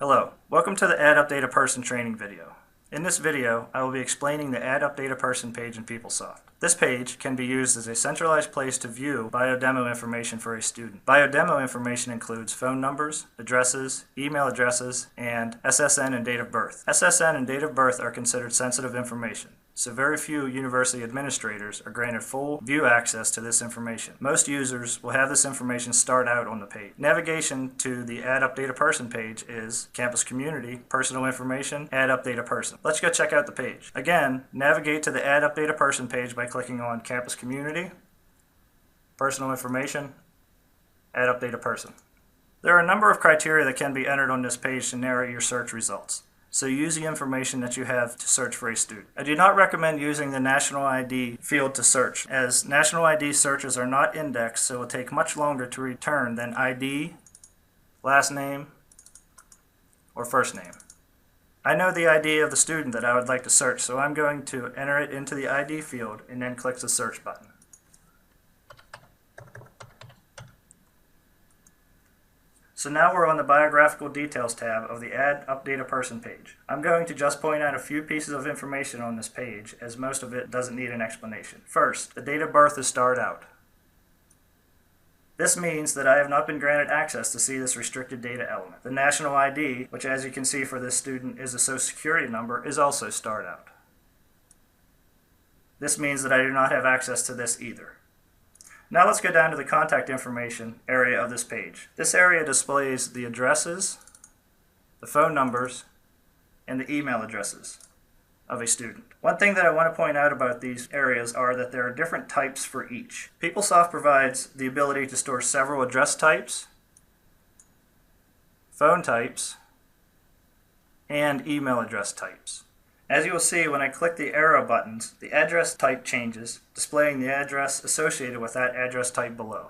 Hello, welcome to the Add Update a Person training video. In this video, I will be explaining the Add Update a Person page in PeopleSoft. This page can be used as a centralized place to view biodemo information for a student. Biodemo information includes phone numbers, addresses, email addresses, and SSN and date of birth. SSN and date of birth are considered sensitive information, so very few university administrators are granted full view access to this information. Most users will have this information start out on the page. Navigation to the Add Update a Person page is Campus Community, Personal Information, Add Update a Person. Let's go check out the page. Again, navigate to the Add Update a Person page by clicking on Campus Community, Personal Information, Add Update a Person. There are a number of criteria that can be entered on this page to narrow your search results, so use the information that you have to search for a student. I do not recommend using the National ID field to search, as National ID searches are not indexed, so it will take much longer to return than ID, last name, or first name. I know the ID of the student that I would like to search, so I'm going to enter it into the ID field and then click the search button. So now we're on the Biographical Details tab of the Add Update a Person page. I'm going to just point out a few pieces of information on this page, as most of it doesn't need an explanation. First, the date of birth is starred out. This means that I have not been granted access to see this restricted data element. The national ID, which as you can see for this student is a social security number, is also starred out. This means that I do not have access to this either. Now let's go down to the contact information area of this page. This area displays the addresses, the phone numbers, and the email addresses of a student. One thing that I want to point out about these areas are that there are different types for each. PeopleSoft provides the ability to store several address types, phone types, and email address types. As you will see, when I click the arrow buttons, the address type changes, displaying the address associated with that address type below.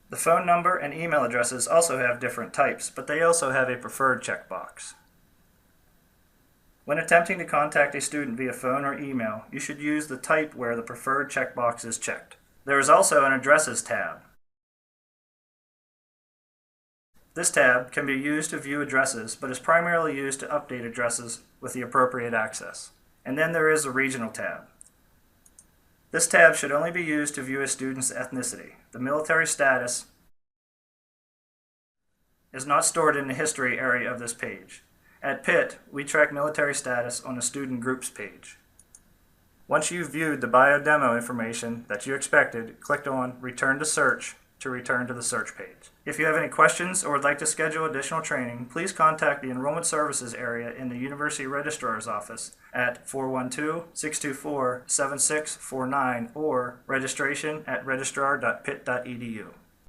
The phone number and email addresses also have different types, but they also have a preferred checkbox. When attempting to contact a student via phone or email, you should use the type where the preferred checkbox is checked. There is also an Addresses tab. This tab can be used to view addresses, but is primarily used to update addresses with the appropriate access. And then there is a Regional tab. This tab should only be used to view a student's ethnicity. The military status is not stored in the history area of this page. At Pitt, we track military status on the Student Groups page. Once you've viewed the biodemo information that you expected, click on Return to Search to return to the search page. If you have any questions or would like to schedule additional training, please contact the Enrollment Services area in the University Registrar's Office at 412-624-7649 or registration@registrar.pitt.edu.